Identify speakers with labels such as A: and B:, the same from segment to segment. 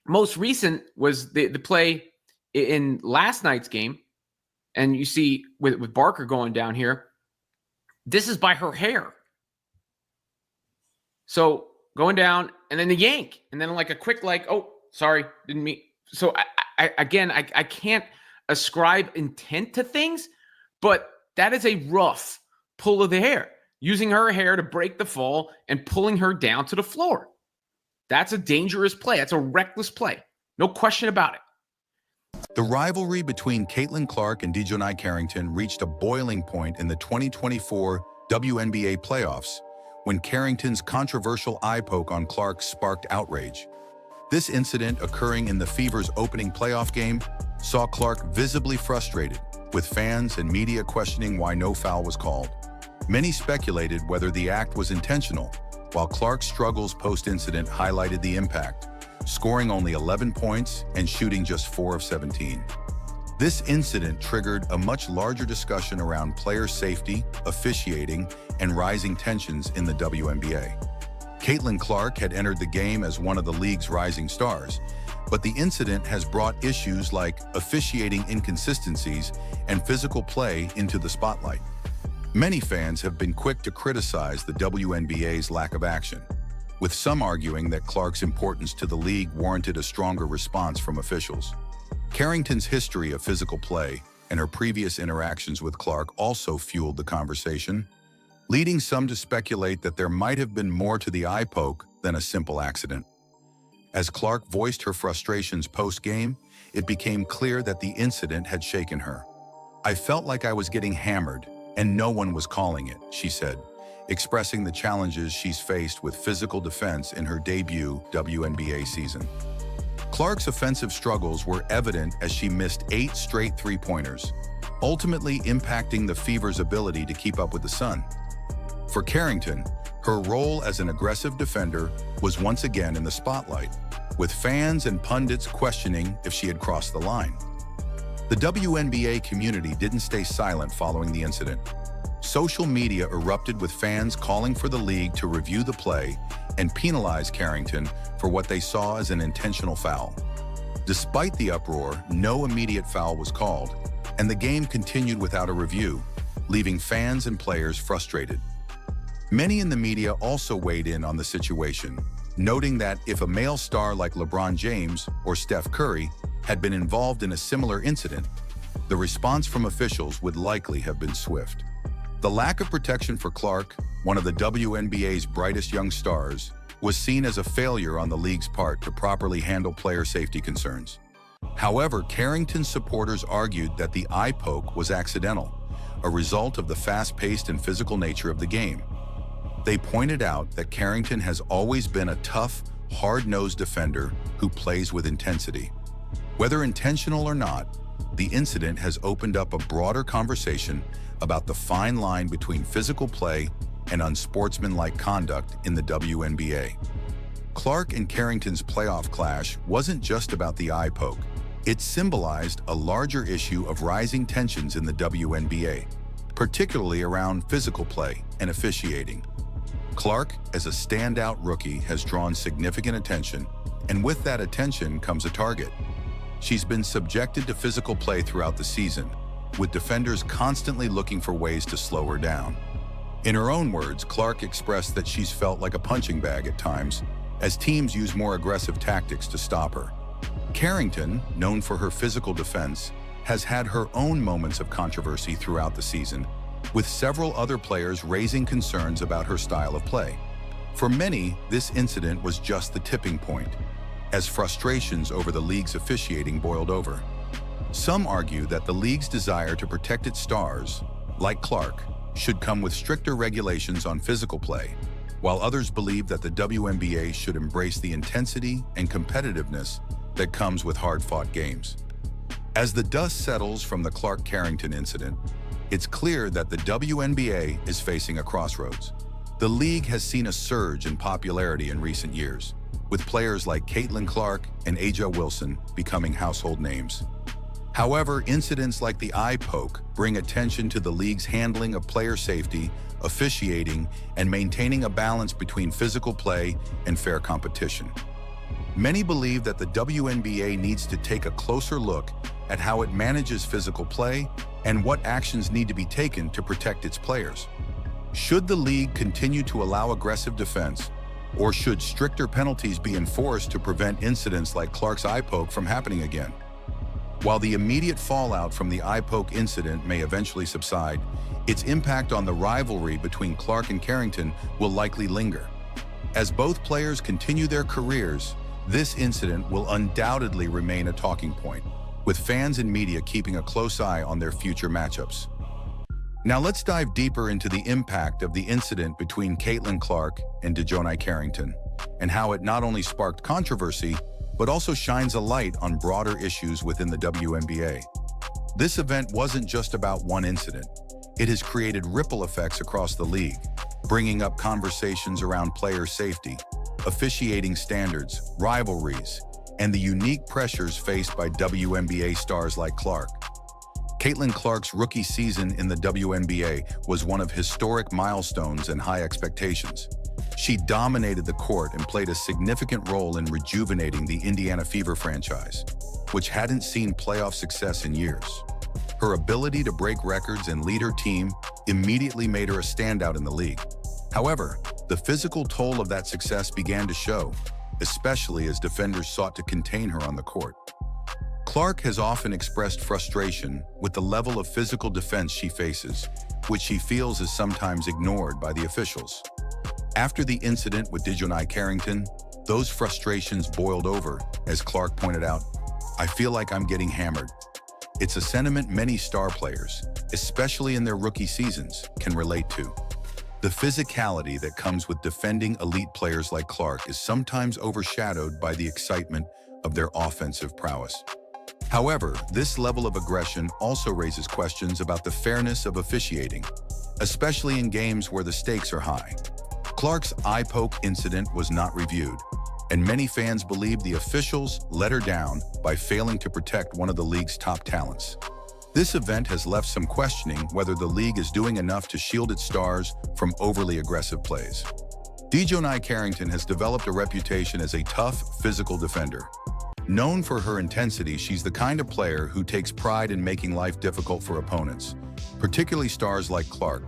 A: Most recent was the play in last night's game. And you see with Barker going down here, this is by her hair. So going down and then the yank and then like a quick oh, sorry, didn't mean. So I can't ascribe intent to things, but that is a rough pull of the hair, using her hair to break the fall and pulling her down to the floor. That's a dangerous play. That's a reckless play. No question about it.
B: The rivalry between Caitlin Clark and Dijonai Carrington reached a boiling point in the 2024 WNBA playoffs when Carrington's controversial eye poke on Clark sparked outrage. This incident, occurring in the Fever's opening playoff game, saw Clark visibly frustrated, with fans and media questioning why no foul was called. Many speculated whether the act was intentional, while Clark's struggles post-incident highlighted the impact, scoring only 11 points and shooting just 4 of 17. This incident triggered a much larger discussion around player safety, officiating, and rising tensions in the WNBA. Caitlin Clark had entered the game as one of the league's rising stars, but the incident has brought issues like officiating inconsistencies and physical play into the spotlight. Many fans have been quick to criticize the WNBA's lack of action, with some arguing that Clark's importance to the league warranted a stronger response from officials. Carrington's history of physical play and her previous interactions with Clark also fueled the conversation, leading some to speculate that there might have been more to the eye poke than a simple accident. As Clark voiced her frustrations post-game, it became clear that the incident had shaken her. "I felt like I was getting hammered, and no one was calling it," she said, expressing the challenges she's faced with physical defense in her debut WNBA season. Clark's offensive struggles were evident as she missed 8 straight three-pointers, ultimately impacting the Fever's ability to keep up with the Sun. For Carrington, her role as an aggressive defender was once again in the spotlight, with fans and pundits questioning if she had crossed the line. The WNBA community didn't stay silent following the incident. Social media erupted with fans calling for the league to review the play and penalize Carrington for what they saw as an intentional foul. Despite the uproar, no immediate foul was called, and the game continued without a review, leaving fans and players frustrated. Many in the media also weighed in on the situation, noting that if a male star like LeBron James or Steph Curry had been involved in a similar incident, the response from officials would likely have been swift. The lack of protection for Clark, one of the WNBA's brightest young stars, was seen as a failure on the league's part to properly handle player safety concerns. However, Carrington's supporters argued that the eye poke was accidental, a result of the fast-paced and physical nature of the game. They pointed out that Carrington has always been a tough, hard-nosed defender who plays with intensity. Whether intentional or not, the incident has opened up a broader conversation about the fine line between physical play and unsportsmanlike conduct in the WNBA. Clark and Carrington's playoff clash wasn't just about the eye poke. It symbolized a larger issue of rising tensions in the WNBA, particularly around physical play and officiating. Clark, as a standout rookie, has drawn significant attention, and with that attention comes a target. She's been subjected to physical play throughout the season, with defenders constantly looking for ways to slow her down. In her own words, Clark expressed that she's felt like a punching bag at times, as teams use more aggressive tactics to stop her. Carrington, known for her physical defense, has had her own moments of controversy throughout the season, with several other players raising concerns about her style of play. For many, this incident was just the tipping point, as frustrations over the league's officiating boiled over. Some argue that the league's desire to protect its stars, like Clark, should come with stricter regulations on physical play, while others believe that the WNBA should embrace the intensity and competitiveness that comes with hard-fought games. As the dust settles from the Clark-Carrington incident, it's clear that the WNBA is facing a crossroads. The league has seen a surge in popularity in recent years, with players like Caitlin Clark and A'ja Wilson becoming household names. However, incidents like the eye poke bring attention to the league's handling of player safety, officiating, and maintaining a balance between physical play and fair competition. Many believe that the WNBA needs to take a closer look at how it manages physical play and what actions need to be taken to protect its players. Should the league continue to allow aggressive defense, or should stricter penalties be enforced to prevent incidents like Clark's eye poke from happening again? While the immediate fallout from the eye poke incident may eventually subside, its impact on the rivalry between Clark and Carrington will likely linger. As both players continue their careers, this incident will undoubtedly remain a talking point, with fans and media keeping a close eye on their future matchups. Now let's dive deeper into the impact of the incident between Caitlin Clark and Dijonai Carrington, and how it not only sparked controversy, but also shines a light on broader issues within the WNBA. This event wasn't just about one incident. It has created ripple effects across the league, bringing up conversations around player safety, officiating standards, rivalries, and the unique pressures faced by WNBA stars like Clark. Caitlin Clark's rookie season in the WNBA was one of historic milestones and high expectations. She dominated the court and played a significant role in rejuvenating the Indiana Fever franchise, which hadn't seen playoff success in years. Her ability to break records and lead her team immediately made her a standout in the league. However, the physical toll of that success began to show, especially as defenders sought to contain her on the court. Clark has often expressed frustration with the level of physical defense she faces, which she feels is sometimes ignored by the officials. After the incident with Dijonai Carrington, those frustrations boiled over, as Clark pointed out. "I feel like I'm getting hammered." It's a sentiment many star players, especially in their rookie seasons, can relate to. The physicality that comes with defending elite players like Clark is sometimes overshadowed by the excitement of their offensive prowess. However, this level of aggression also raises questions about the fairness of officiating, especially in games where the stakes are high. Clark's eye poke incident was not reviewed, and many fans believe the officials let her down by failing to protect one of the league's top talents. This event has left some questioning whether the league is doing enough to shield its stars from overly aggressive plays. Dijonai Carrington has developed a reputation as a tough, physical defender. Known for her intensity, she's the kind of player who takes pride in making life difficult for opponents, particularly stars like Clark.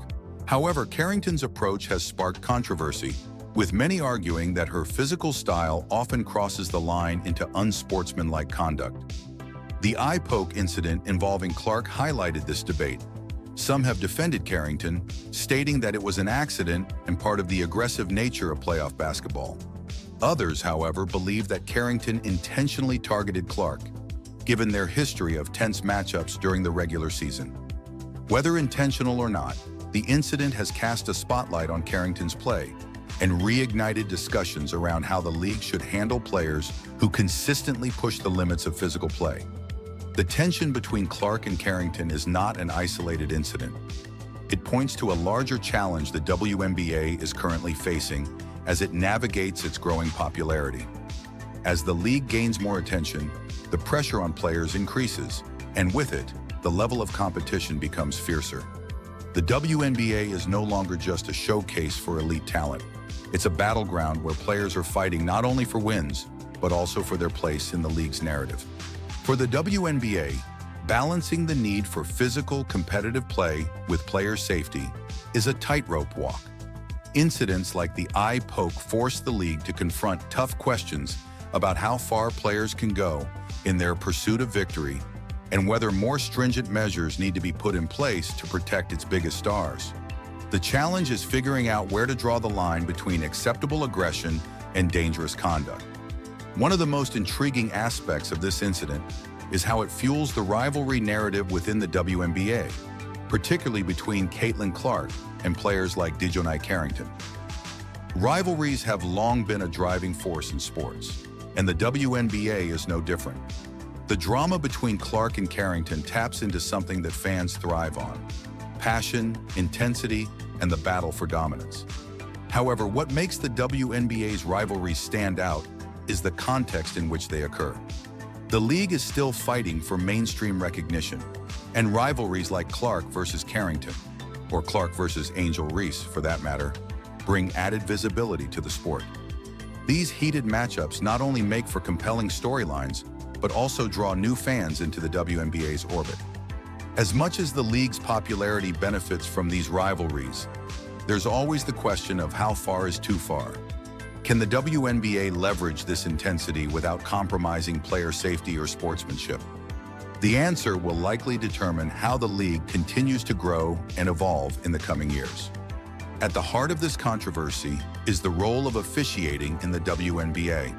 B: However, Carrington's approach has sparked controversy, with many arguing that her physical style often crosses the line into unsportsmanlike conduct. The eye poke incident involving Clark highlighted this debate. Some have defended Carrington, stating that it was an accident and part of the aggressive nature of playoff basketball. Others, however, believe that Carrington intentionally targeted Clark, given their history of tense matchups during the regular season. Whether intentional or not, the incident has cast a spotlight on Carrington's play and reignited discussions around how the league should handle players who consistently push the limits of physical play. The tension between Clark and Carrington is not an isolated incident. It points to a larger challenge the WNBA is currently facing as it navigates its growing popularity. As the league gains more attention, the pressure on players increases, and with it, the level of competition becomes fiercer. The WNBA is no longer just a showcase for elite talent. It's a battleground where players are fighting not only for wins, but also for their place in the league's narrative. For the WNBA, balancing the need for physical, competitive play with player safety is a tightrope walk. Incidents like the eye poke force the league to confront tough questions about how far players can go in their pursuit of victory and whether more stringent measures need to be put in place to protect its biggest stars. The challenge is figuring out where to draw the line between acceptable aggression and dangerous conduct. One of the most intriguing aspects of this incident is how it fuels the rivalry narrative within the WNBA, particularly between Caitlin Clark and players like Dijonai Carrington. Rivalries have long been a driving force in sports, and the WNBA is no different. The drama between Clark and Carrington taps into something that fans thrive on: passion, intensity, and the battle for dominance. However, what makes the WNBA's rivalries stand out is the context in which they occur. The league is still fighting for mainstream recognition, and rivalries like Clark versus Carrington, or Clark versus Angel Reese for that matter, bring added visibility to the sport. These heated matchups not only make for compelling storylines, but also draw new fans into the WNBA's orbit. As much as the league's popularity benefits from these rivalries, there's always the question of how far is too far. Can the WNBA leverage this intensity without compromising player safety or sportsmanship? The answer will likely determine how the league continues to grow and evolve in the coming years. At the heart of this controversy is the role of officiating in the WNBA.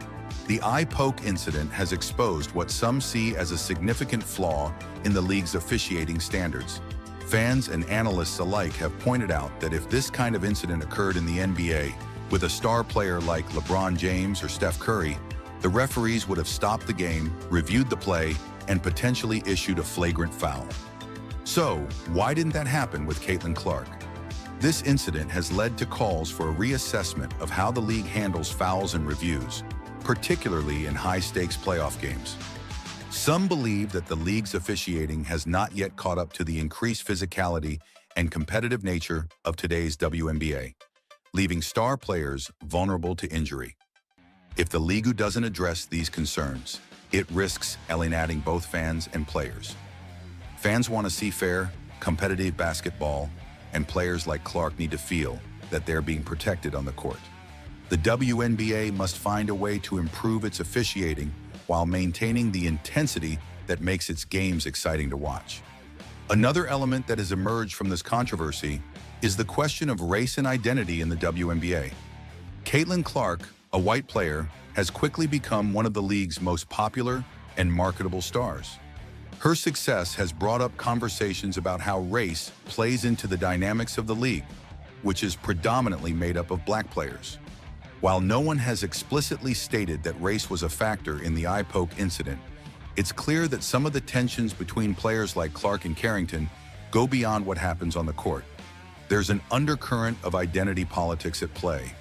B: The eye poke incident has exposed what some see as a significant flaw in the league's officiating standards. Fans and analysts alike have pointed out that if this kind of incident occurred in the NBA with a star player like LeBron James or Steph Curry, the referees would have stopped the game, reviewed the play, and potentially issued a flagrant foul. So, why didn't that happen with Caitlin Clark? This incident has led to calls for a reassessment of how the league handles fouls and reviews, particularly in high-stakes playoff games. Some believe that the league's officiating has not yet caught up to the increased physicality and competitive nature of today's WNBA, leaving star players vulnerable to injury. If the league doesn't address these concerns, it risks alienating both fans and players. Fans want to see fair, competitive basketball, and players like Clark need to feel that they're being protected on the court. The WNBA must find a way to improve its officiating while maintaining the intensity that makes its games exciting to watch. Another element that has emerged from this controversy is the question of race and identity in the WNBA. Caitlin Clark, a white player, has quickly become one of the league's most popular and marketable stars. Her success has brought up conversations about how race plays into the dynamics of the league, which is predominantly made up of black players. While no one has explicitly stated that race was a factor in the eye poke incident, it's clear that some of the tensions between players like Clark and Carrington go beyond what happens on the court. There's an undercurrent of identity politics at play,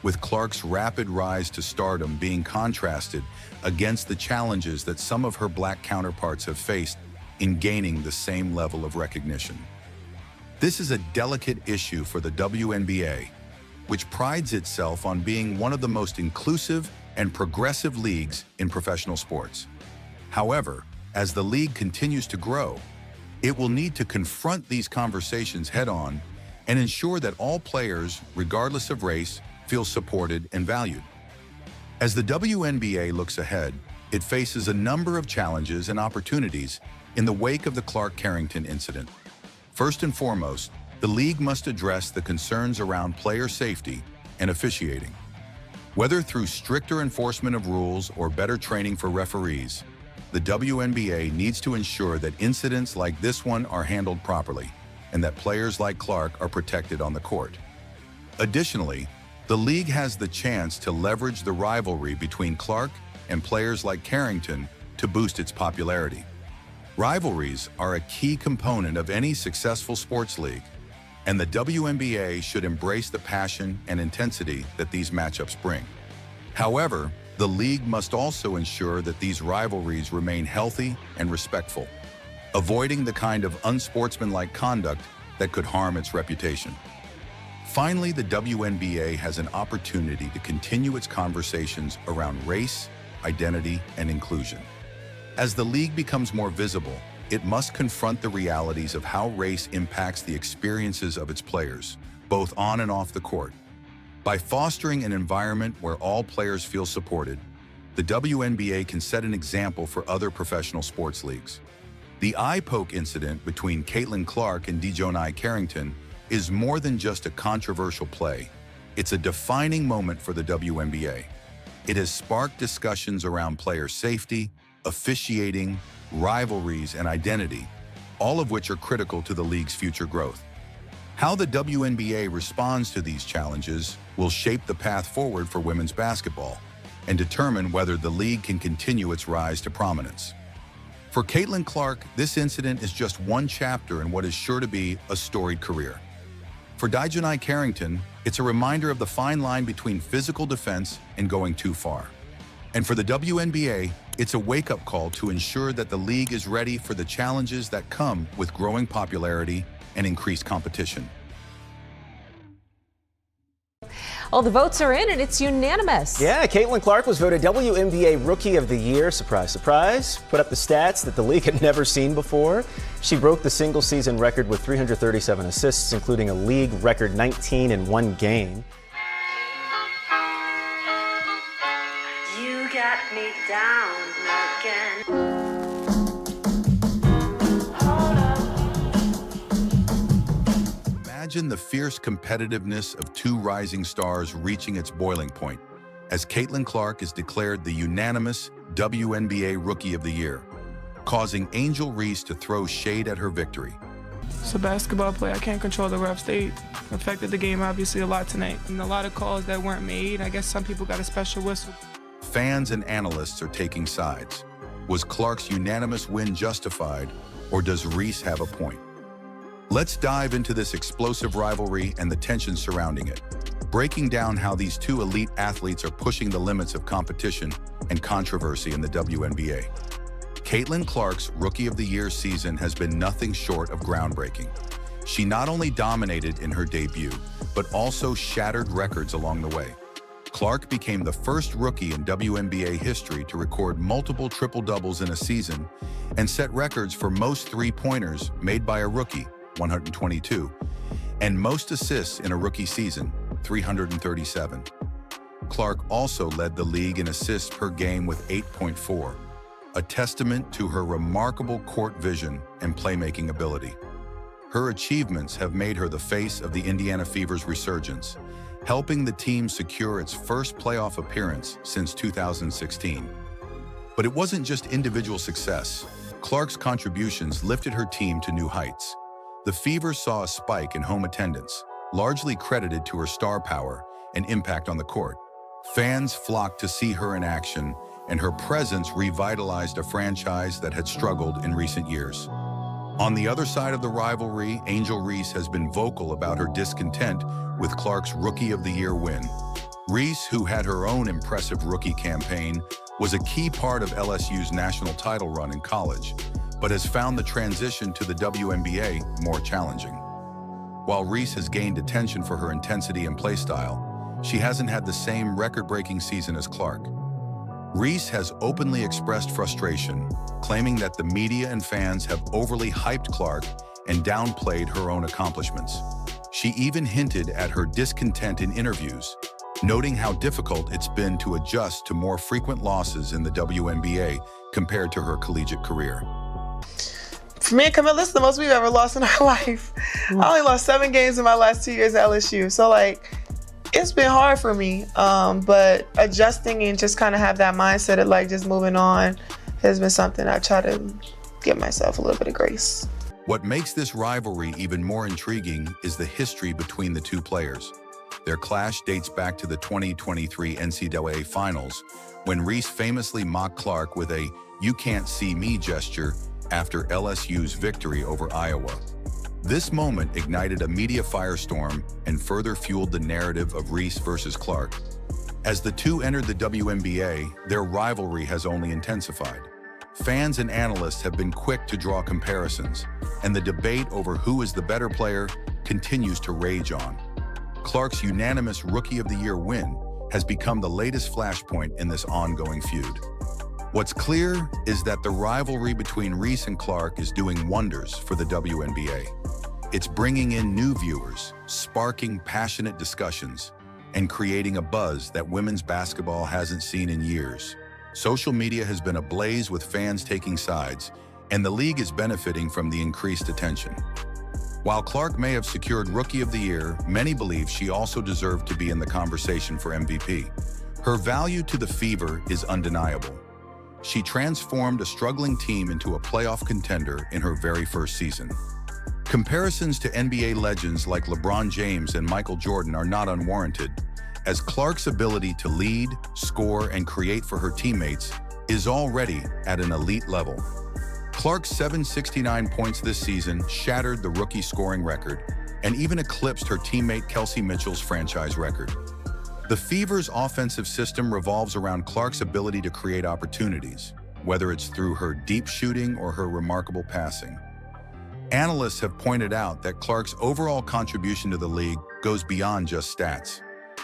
B: with Clark's rapid rise to stardom being contrasted against the challenges that some of her black counterparts have faced in gaining the same level of recognition. This is a delicate issue for the WNBA, which prides itself on being one of the most inclusive and progressive leagues in professional sports. However, as the league continues to grow, it will need to confront these conversations head-on and ensure that all players, regardless of race, feel supported and valued. As the WNBA looks ahead, it faces a number of challenges and opportunities in the wake of the Clark-Carrington incident. First and foremost, the league must address the concerns around player safety and officiating. Whether through stricter enforcement of rules or better training for referees, the WNBA needs to ensure that incidents like this one are handled properly and that players like Clark are protected on the court. Additionally, the league has the chance to leverage the rivalry between Clark and players like Carrington to boost its popularity. Rivalries are a key component of any successful sports league, and the WNBA should embrace the passion and intensity that these matchups bring. However, the league must also ensure that these rivalries remain healthy and respectful, avoiding the kind of unsportsmanlike conduct that could harm its reputation. Finally, the WNBA has an opportunity to continue its conversations around race, identity, and inclusion. As the league becomes more visible, it must confront the realities of how race impacts the experiences of its players, both on and off the court. By fostering an environment where all players feel supported, the WNBA can set an example for other professional sports leagues. The eye poke incident between Caitlin Clark and Dijonai Carrington is more than just a controversial play. It's a defining moment for the WNBA. It has sparked discussions around player safety, officiating, rivalries, and identity, all of which are critical to the league's future growth. How the WNBA responds to these challenges will shape the path forward for women's basketball and determine whether the league can continue its rise to prominence. For Caitlin Clark, this incident is just one chapter in what is sure to be a storied career. For Dijonai Carrington, it's a reminder of the fine line between physical defense and going too far. And for the WNBA, it's a wake-up call to ensure that the league is ready for the challenges that come with growing popularity and increased competition.
C: All the votes are in and it's unanimous.
D: Yeah, Caitlin Clark was voted WNBA Rookie of the Year. Surprise, surprise. Put up the stats that the league had never seen before. She broke the single-season record with 337 assists, including a league record 19 in one game.
E: You got me down again.
B: Imagine the fierce competitiveness of two rising stars reaching its boiling point as Caitlin Clark is declared the unanimous WNBA Rookie of the Year, causing Angel Reese to throw shade at her victory.
F: It's a basketball play. I can't control the refs. They affected the game obviously a lot tonight. And a lot of calls that weren't made. I guess some people got a special whistle.
B: Fans and analysts are taking sides. Was Clark's unanimous win justified, or does Reese have a point? Let's dive into this explosive rivalry and the tension surrounding it, breaking down how these two elite athletes are pushing the limits of competition and controversy in the WNBA. Caitlin Clark's Rookie of the Year season has been nothing short of groundbreaking. She not only dominated in her debut, but also shattered records along the way. Clark became the first rookie in WNBA history to record multiple triple-doubles in a season and set records for most three-pointers made by a rookie, 122, and most assists in a rookie season, 337. Clark also led the league in assists per game with 8.4, a testament to her remarkable court vision and playmaking ability. Her achievements have made her the face of the Indiana Fever's resurgence, helping the team secure its first playoff appearance since 2016. But it wasn't just individual success. Clark's contributions lifted her team to new heights. The Fever saw a spike in home attendance, largely credited to her star power and impact on the court. Fans flocked to see her in action, and her presence revitalized a franchise that had struggled in recent years. On the other side of the rivalry, Angel Reese has been vocal about her discontent with Clark's Rookie of the Year win. Reese, who had her own impressive rookie campaign, was a key part of LSU's national title run in college, but has found the transition to the WNBA more challenging. While Reese has gained attention for her intensity and play style, she hasn't had the same record-breaking season as Clark. Reese has openly expressed frustration, claiming that the media and fans have overly hyped Clark and downplayed her own accomplishments. She even hinted at her discontent in interviews, noting how difficult it's been to adjust to more frequent losses in the WNBA compared to her collegiate career.
G: For me and Camille, this is the most we've ever lost in our life. I only lost 7 games in my last 2 years at LSU. So it's been hard for me, but adjusting and just kind of have that mindset of just moving on has been something I try to give myself a little bit of grace.
B: What makes this rivalry even more intriguing is the history between the two players. Their clash dates back to the 2023 NCAA Finals, when Reese famously mocked Clark with a "you can't see me" gesture after LSU's victory over Iowa. This moment ignited a media firestorm and further fueled the narrative of Reese versus Clark. As the two entered the WNBA, their rivalry has only intensified. Fans and analysts have been quick to draw comparisons, and the debate over who is the better player continues to rage on. Clark's unanimous Rookie of the Year win has become the latest flashpoint in this ongoing feud. What's clear is that the rivalry between Reese and Clark is doing wonders for the WNBA. It's bringing in new viewers, sparking passionate discussions, and creating a buzz that women's basketball hasn't seen in years. Social media has been ablaze with fans taking sides, and the league is benefiting from the increased attention. While Clark may have secured Rookie of the Year, many believe she also deserved to be in the conversation for MVP. Her value to the Fever is undeniable. She transformed a struggling team into a playoff contender in her very first season. Comparisons to NBA legends like LeBron James and Michael Jordan are not unwarranted, as Clark's ability to lead, score, and create for her teammates is already at an elite level. Clark's 769 points this season shattered the rookie scoring record and even eclipsed her teammate Kelsey Mitchell's franchise record. The Fever's offensive system revolves around Clark's ability to create opportunities, whether it's through her deep shooting or her remarkable passing. Analysts have pointed out that Clark's overall contribution to the league goes beyond just stats.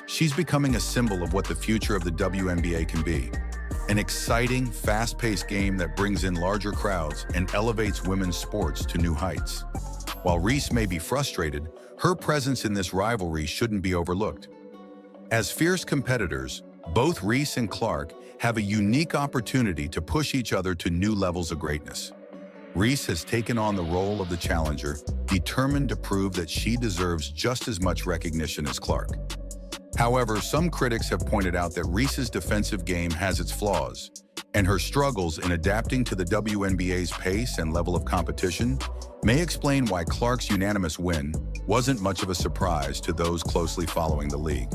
B: She's becoming a symbol of what the future of the WNBA can be. An exciting, fast-paced game that brings in larger crowds and elevates women's sports to new heights. While Reese may be frustrated, her presence in this rivalry shouldn't be overlooked. As fierce competitors, both Reese and Clark have a unique opportunity to push each other to new levels of greatness. Reese has taken on the role of the challenger, determined to prove that she deserves just as much recognition as Clark. However, some critics have pointed out that Reese's defensive game has its flaws, and her struggles in adapting to the WNBA's pace and level of competition may explain why Clark's unanimous win wasn't much of a surprise to those closely following the league.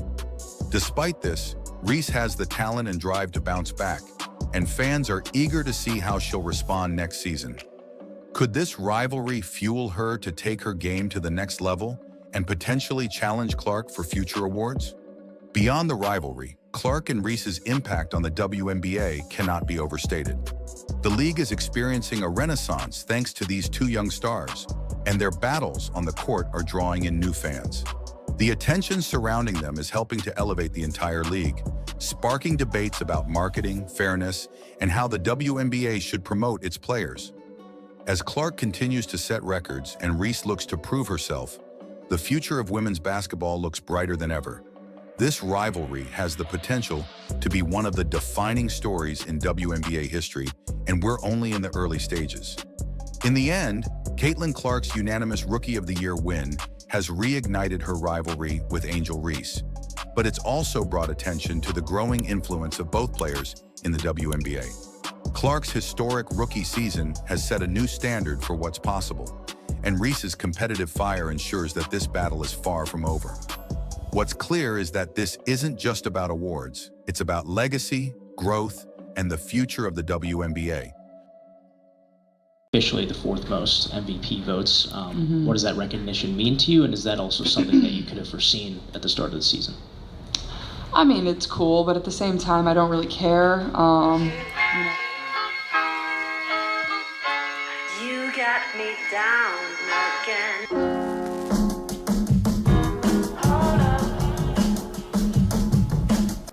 B: Despite this, Reese has the talent and drive to bounce back, and fans are eager to see how she'll respond next season. Could this rivalry fuel her to take her game to the next level and potentially challenge Clark for future awards? Beyond the rivalry, Clark and Reese's impact on the WNBA cannot be overstated. The league is experiencing a renaissance thanks to these two young stars, and their battles on the court are drawing in new fans. The attention surrounding them is helping to elevate the entire league, sparking debates about marketing, fairness, and how the WNBA should promote its players. As Clark continues to set records and Reese looks to prove herself, the future of women's basketball looks brighter than ever. This rivalry has the potential to be one of the defining stories in WNBA history, and we're only in the early stages. In the end, Caitlin Clark's unanimous Rookie of the Year win has reignited her rivalry with Angel Reese, but it's also brought attention to the growing influence of both players in the WNBA. Clark's historic rookie season has set a new standard for what's possible, and Reese's competitive fire ensures that this battle is far from over. What's clear is that this isn't just about awards. It's about legacy, growth, and the future of the WNBA.
H: Officially the fourth most MVP votes. What does that recognition mean to you, and is that also something that you could have foreseen at the start of the season?
I: I mean, it's cool, but at the same time, I don't really care.
E: You got me down again.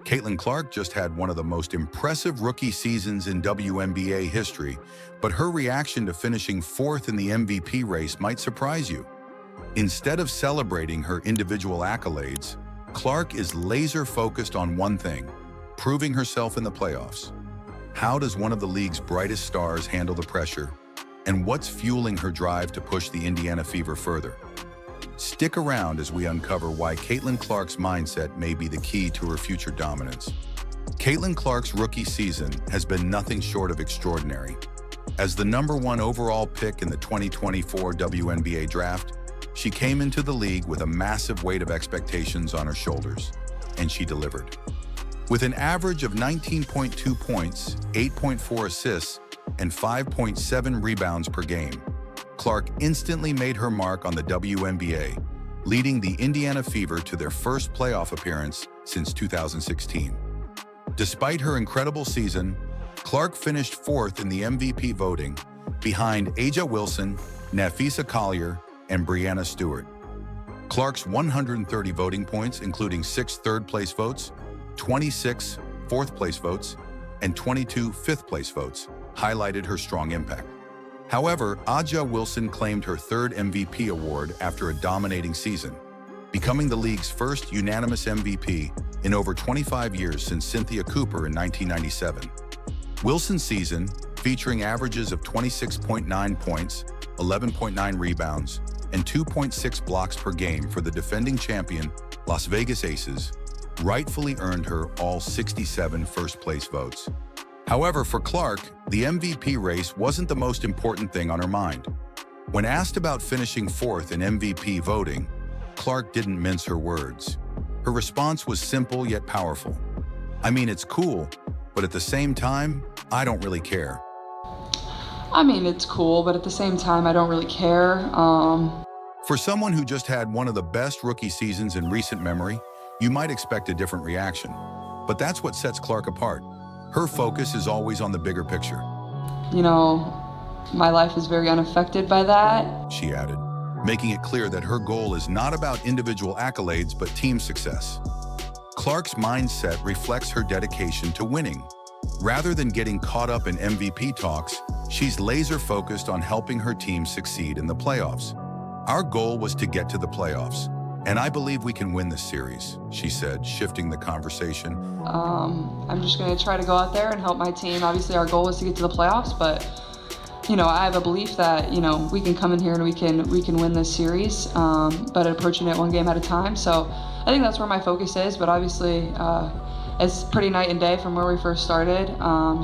B: Caitlin Clark just had one of the most impressive rookie seasons in WNBA history, but her reaction to finishing fourth in the MVP race might surprise you. Instead of celebrating her individual accolades, Clark is laser-focused on one thing: proving herself in the playoffs. How does one of the league's brightest stars handle the pressure? And what's fueling her drive to push the Indiana Fever further? Stick around as we uncover why Caitlin Clark's mindset may be the key to her future dominance. Caitlin Clark's rookie season has been nothing short of extraordinary. As the #1 overall pick in the 2024 WNBA draft, she came into the league with a massive weight of expectations on her shoulders, and she delivered. With an average of 19.2 points, 8.4 assists, and 5.7 rebounds per game, Clark instantly made her mark on the WNBA, leading the Indiana Fever to their first playoff appearance since 2016. Despite her incredible season, Clark finished fourth in the MVP voting, behind Aja Wilson, Nafisa Collier, and Brianna Stewart. Clark's 130 voting points, including 6 third-place votes, 26 fourth-place votes, and 22 fifth-place votes, highlighted her strong impact. However, Aja Wilson claimed her third MVP award after a dominating season, becoming the league's first unanimous MVP in over 25 years since Cynthia Cooper in 1997. Wilson's season, featuring averages of 26.9 points, 11.9 rebounds, and 2.6 blocks per game for the defending champion, Las Vegas Aces, rightfully earned her all 67 first-place votes. However, for Clark, the MVP race wasn't the most important thing on her mind. When asked about finishing fourth in MVP voting, Clark didn't mince her words. Her response was simple yet powerful. "I mean, it's cool, but at the same time, I don't really care."
I: I mean, it's cool, but at the same time, I don't really care.
B: For someone who just had one of the best rookie seasons in recent memory, you might expect a different reaction. But that's what sets Clark apart. Her focus is always on the bigger picture.
I: You know, my life is very unaffected by that.
B: She added, making it clear that her goal is not about individual accolades, but team success. Clark's mindset reflects her dedication to winning. Rather than getting caught up in MVP talks, she's laser-focused on helping her team succeed in the playoffs. Our goal was to get to the playoffs, and I believe we can win this series, she said, shifting the conversation.
I: I'm just going to try to go out there and help my team. Obviously, our goal is to get to the playoffs, but I have a belief that we can come in here and we can win this series, but approaching it one game at a time. So I think that's where my focus is. But obviously, it's pretty night and day from where we first started.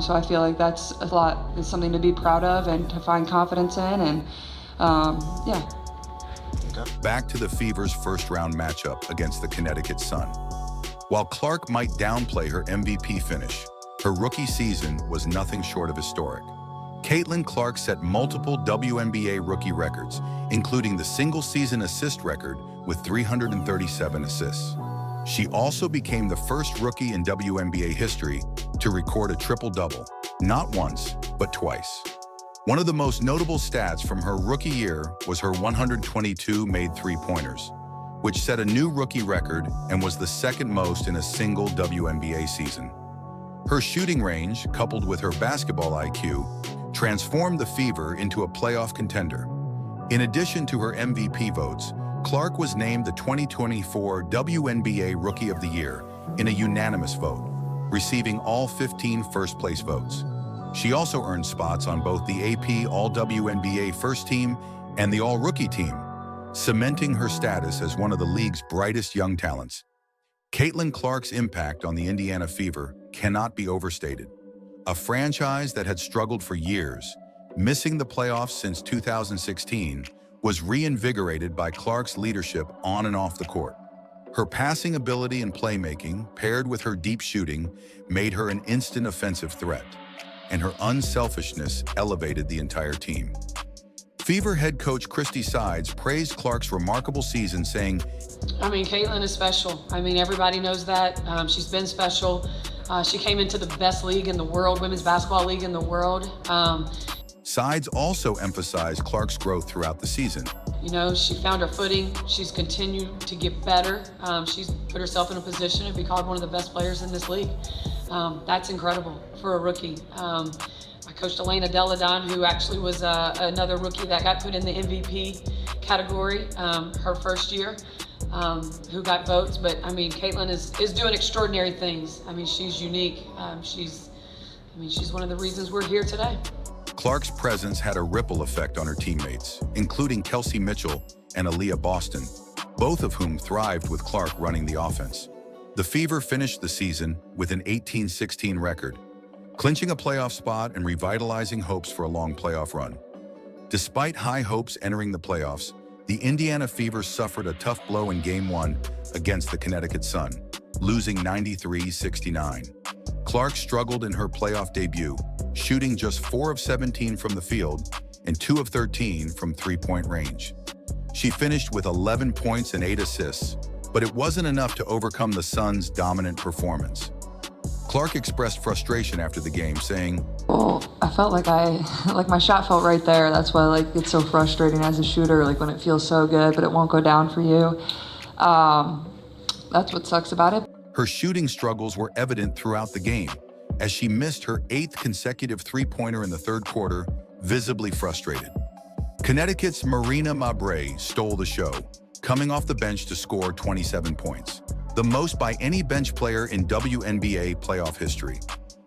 I: So I feel like that's it's something to be proud of and to find confidence in. And yeah.
B: Back to the Fever's first-round matchup against the Connecticut Sun. While Clark might downplay her MVP finish, her rookie season was nothing short of historic. Caitlin Clark set multiple WNBA rookie records, including the single-season assist record with 337 assists. She also became the first rookie in WNBA history to record a triple-double, not once, but twice. One of the most notable stats from her rookie year was her 122 made three-pointers, which set a new rookie record and was the second most in a single WNBA season. Her shooting range, coupled with her basketball IQ, transformed the Fever into a playoff contender. In addition to her MVP votes, Clark was named the 2024 WNBA Rookie of the Year in a unanimous vote, receiving all 15 first-place votes. She also earned spots on both the AP All-WNBA First Team and the All-Rookie Team, cementing her status as one of the league's brightest young talents. Caitlin Clark's impact on the Indiana Fever cannot be overstated. A franchise that had struggled for years, missing the playoffs since 2016, was reinvigorated by Clark's leadership on and off the court. Her passing ability and playmaking, paired with her deep shooting, made her an instant offensive threat, and her unselfishness elevated the entire team. Fever head coach Christy Sides praised Clark's remarkable season, saying,
J: Caitlin is special. Everybody knows that. She's been special. She came into the best league in the world, women's basketball league in the world.
B: Sides also emphasized Clark's growth throughout the season.
J: She found her footing. She's continued to get better. She's put herself in a position to be called one of the best players in this league. That's incredible for a rookie. I coached Elena Deladon, who actually was another rookie that got put in the MVP category her first year, who got votes. But Caitlin is doing extraordinary things. She's unique. She's one of the reasons we're here today.
B: Clark's presence had a ripple effect on her teammates, including Kelsey Mitchell and Aaliyah Boston, both of whom thrived with Clark running the offense. The Fever finished the season with an 18-16 record, clinching a playoff spot and revitalizing hopes for a long playoff run. Despite high hopes entering the playoffs, the Indiana Fever suffered a tough blow in Game 1 against the Connecticut Sun, losing 93-69. Clark struggled in her playoff debut, shooting just 4 of 17 from the field and 2 of 13 from three-point range. She finished with 11 points and 8 assists, but it wasn't enough to overcome the Suns' dominant performance. Clark expressed frustration after the game, saying,
I: Well, I felt like my shot felt right there. That's why it's so frustrating as a shooter, when it feels so good, but it won't go down for you. That's what sucks about it.
B: Her shooting struggles were evident throughout the game, as she missed her 8th consecutive three-pointer in the third quarter, visibly frustrated. Connecticut's Marina Mabrey stole the show, coming off the bench to score 27 points, the most by any bench player in WNBA playoff history.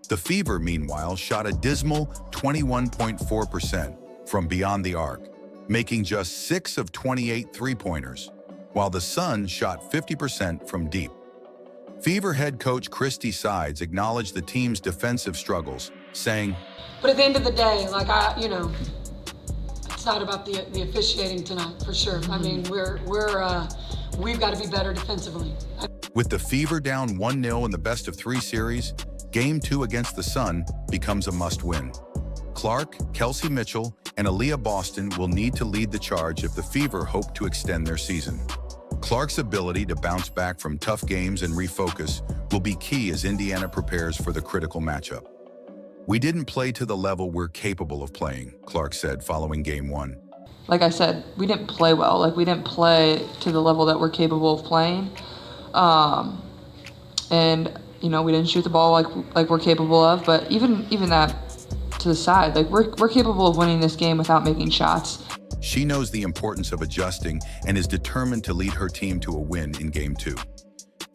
B: The Fever, meanwhile, shot a dismal 21.4% from beyond the arc, making just 6 of 28 three-pointers, while the Sun shot 50% from deep. Fever head coach Christy Sides acknowledged the team's defensive struggles, saying,
J: But at the end of the day, it's not about the officiating tonight, for sure. We've got to be better defensively.
B: With the Fever down 1-0 in the best-of-3 series, Game 2 against the Sun becomes a must-win. Clark, Kelsey Mitchell, and Aaliyah Boston will need to lead the charge if the Fever hope to extend their season. Clark's ability to bounce back from tough games and refocus will be key as Indiana prepares for the critical matchup. We didn't play to the level we're capable of playing, Clark said following Game 1.
I: Like I said, we didn't play well. We didn't play to the level that we're capable of playing. and you know, we didn't shoot the ball like we're capable of. But even that to the side, like we're capable of winning this game without making shots.
B: She knows the importance of adjusting and is determined to lead her team to a win in Game 2.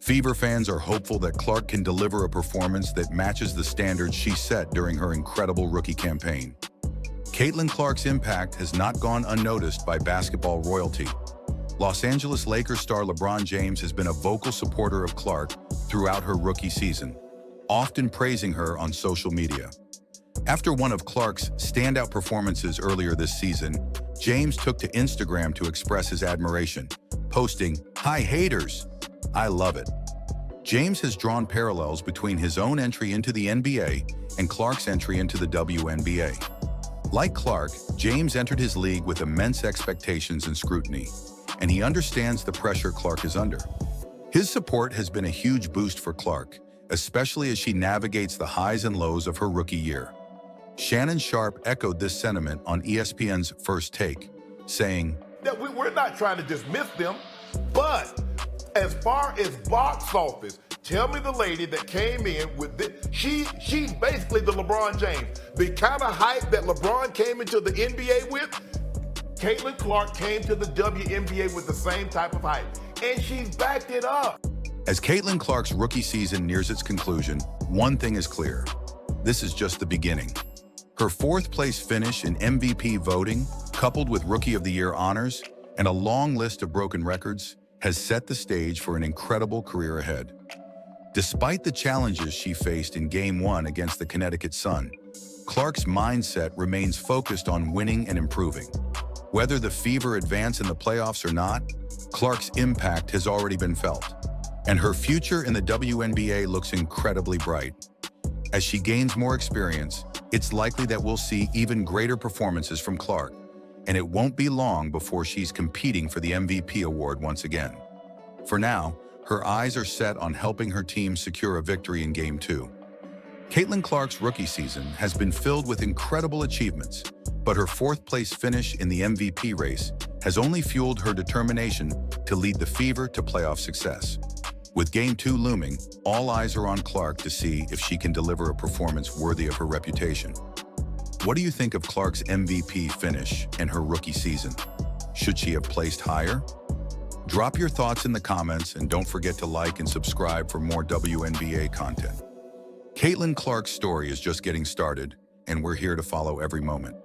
B: Fever fans are hopeful that Clark can deliver a performance that matches the standards she set during her incredible rookie campaign. Caitlin Clark's impact has not gone unnoticed by basketball royalty. Los Angeles Lakers star LeBron James has been a vocal supporter of Clark throughout her rookie season, often praising her on social media. After one of Clark's standout performances earlier this season, James took to Instagram to express his admiration, posting, "Hi haters, I love it." James has drawn parallels between his own entry into the NBA and Clark's entry into the WNBA. Like Clark, James entered his league with immense expectations and scrutiny, and he understands the pressure Clark is under. His support has been a huge boost for Clark, especially as she navigates the highs and lows of her rookie year. Shannon Sharp echoed this sentiment on ESPN's First Take, saying,
K: that we're not trying to dismiss them, but as far as box office, tell me the lady that came in with this. She's basically the LeBron James. The kind of hype that LeBron came into the NBA with, Caitlin Clark came to the WNBA with the same type of hype, and she's backed it up.
B: As Caitlin Clark's rookie season nears its conclusion, one thing is clear. This is just the beginning. Her fourth-place finish in MVP voting, coupled with Rookie of the Year honors and a long list of broken records, has set the stage for an incredible career ahead. Despite the challenges she faced in Game 1 against the Connecticut Sun, Clark's mindset remains focused on winning and improving. Whether the Fever advance in the playoffs or not, Clark's impact has already been felt, and her future in the WNBA looks incredibly bright. As she gains more experience, it's likely that we'll see even greater performances from Clark, and it won't be long before she's competing for the MVP award once again. For now, her eyes are set on helping her team secure a victory in Game 2. Caitlin Clark's rookie season has been filled with incredible achievements, but her fourth-place finish in the MVP race has only fueled her determination to lead the Fever to playoff success. With Game 2 looming, all eyes are on Clark to see if she can deliver a performance worthy of her reputation. What do you think of Clark's MVP finish and her rookie season? Should she have placed higher? Drop your thoughts in the comments and don't forget to like and subscribe for more WNBA content. Caitlin Clark's story is just getting started, and we're here to follow every moment.